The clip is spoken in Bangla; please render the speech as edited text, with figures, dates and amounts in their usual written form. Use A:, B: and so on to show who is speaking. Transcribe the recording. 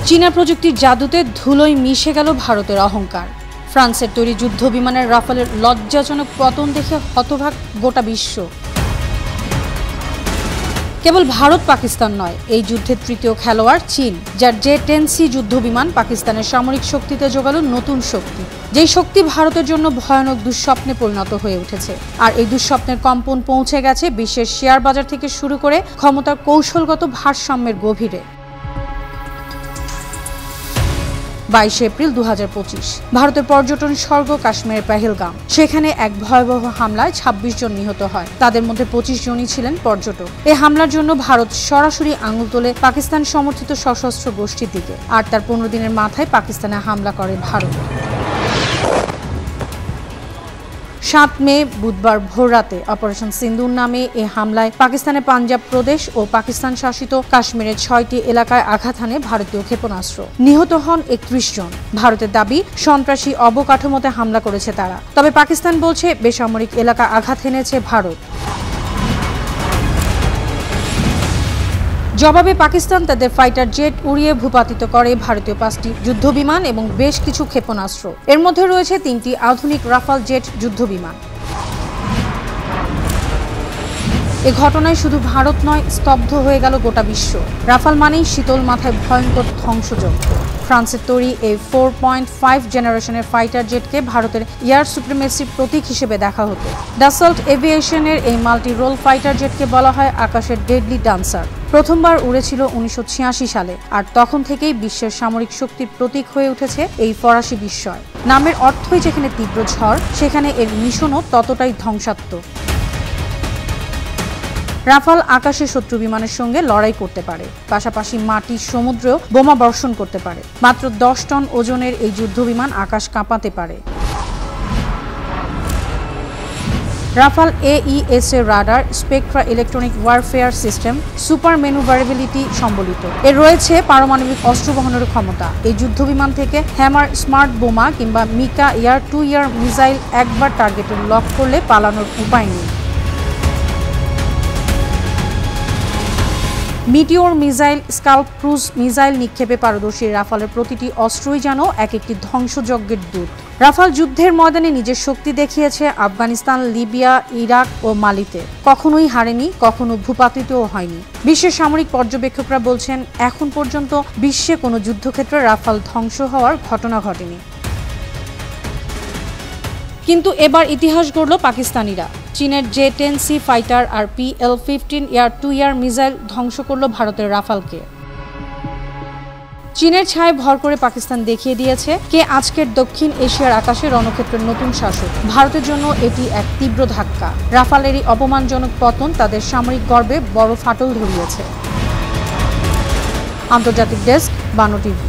A: চীনা প্রযুক্তির জাদুতে ধুলোয় মিশে গেল ভারতের অহংকার। ফ্রান্সের তৈরি যুদ্ধ বিমানের রাফালের লজ্জাজনক পতন দেখে হতবাক গোটা বিশ্ব। কেবল ভারত পাকিস্তান নয়, এই যুদ্ধের তৃতীয় খেলোয়াড় চীন, যার J-10C যুদ্ধ বিমান পাকিস্তানের সামরিক শক্তিতে যোগালো নতুন শক্তি, যেই শক্তি ভারতের জন্য ভয়ানক দুঃস্বপ্নে পরিণত হয়ে উঠেছে। আর এই দুঃস্বপ্নের কম্পন পৌঁছে গেছে বিশ্বের শেয়ার বাজার থেকে শুরু করে ক্ষমতার কৌশলগত ভারসাম্যের গভীরে। 22 এপ্রিল 2025 ভারতের পর্যটন স্বর্গ কাশ্মীরের পেহেলগাম। সেখানে এক ভয়াবহ হামলায় 26 জন নিহত হয়, তাদের মধ্যে 25 জনই ছিলেন পর্যটক। এই হামলার জন্য ভারত সরাসরি আঙুল তোলে পাকিস্তান সমর্থিত সশস্ত্র গোষ্ঠীর দিকে, আর তার 15 দিনের মাথায় পাকিস্তানে হামলা করে ভারত। 7 মে বুধবার ভোররাতে অপারেশন সিন্দুর নামে এই হামলায় পাকিস্তানের পাঞ্জাব প্রদেশ ও পাকিস্তান শাসিত কাশ্মীরের 6টি এলাকায় আঘাত হানে ভারতীয় ক্ষেপণাস্ত্র। নিহত হন 31 জন। ভারতের দাবি, সন্ত্রাসী অবকাঠামোতে হামলা করেছে তারা। তবে পাকিস্তান বলছে বেসামরিক এলাকা আঘাত হেনেছে ভারত। জবাবে পাকিস্তান তাদের ফাইটার জেট উড়িয়ে ভূপাতিত করে ভারতীয় 5টি যুদ্ধবিমান এবং বেশ কিছু ক্ষেপণাস্ত্র। এর মধ্যে রয়েছে 3টি আধুনিক রাফাল জেট যুদ্ধবিমান। এ ঘটনায় শুধু ভারত নয়, স্তব্ধ হয়ে গেল গোটা বিশ্ব। রাফাল মানেই শীতল মাথায় ভয়ঙ্কর ধ্বংসযজ্ঞ। ফ্রান্সের তৈরি এই 4.5 জেনারেশনের ফাইটার জেটকে ভারতের এয়ার সুপ্রিমেসির প্রতীক হিসেবে দেখা হতো। ডাসল্ট এভিয়েশনের এই মাল্টি রোল ফাইটার জেটকে বলা হয় আকাশের ডেডলি ডান্সার। প্রথমবার উড়েছিল 1986 সালে, আর তখন থেকেই বিশ্বের সামরিক শক্তির প্রতীক হয়ে উঠেছে এই ফরাসি বিস্ময়। নামের অর্থই যেখানে তীব্র ঝড়, সেখানে এর মিশনও ততটাই ধ্বংসাত্মক। রাফাল আকাশে শত্রু বিমানের সঙ্গে লড়াই করতে পারে, পাশাপাশি মাটি, সমুদ্রেও বোমা বর্ষণ করতে পারে। মাত্র 10 টন ওজনের এই যুদ্ধবিমান আকাশ কাঁপাতে পারে। রাফাল AES এর radar, Spectra electronic warfare system, super ম্যানুভারেবিলিটি সম্বলিত। এর রয়েছে পারমাণবিক অস্ত্র বহনের ক্ষমতা। এই যুদ্ধবিমান থেকে হ্যামার স্মার্ট বোমা কিংবা MICA air to air missile একবার টার্গেটে লক করলে পালানোর উপায় নেই। Meteor missile, Scalp cruise missile নিক্ষেপে পারদর্শী রাফালের প্রতিটি অস্ত্রই যেন এক একটি ধ্বংসযজ্ঞের দূত। রাফাল যুদ্ধের ময়দানে নিজের শক্তি দেখিয়েছে আফগানিস্তান, লিবিয়া, ইরাক ও মালিতে। কখনোই হারেনি, কখনো ভূপাতিতও হয়নি। বিশ্বের সামরিক পর্যবেক্ষকরা বলছেন, এখন পর্যন্ত বিশ্বে কোনো যুদ্ধক্ষেত্রে রাফাল ধ্বংস হওয়ার ঘটনা ঘটেনি। কিন্তু এবার ইতিহাস গড়ল পাকিস্তানিরা। চীনের J-10C ফাইটার আর PL-15 air to air missile ধ্বংস করল ভারতের রাফালকে। চীনের ছায় ভর করে পাকিস্তান দেখিয়ে দিয়েছে কে আজকের দক্ষিণ এশিয়ার আকাশে রণক্ষেত্রের নতুন শাসক। ভারতের জন্য এটি এক তীব্র ধাক্কা। রাফালেরই অপমানজনক পতন তাদের সামরিক গর্বে বড় ফাটল ধরিয়েছে। আন্তর্জাতিক ডেস্ক, বানো টিভি।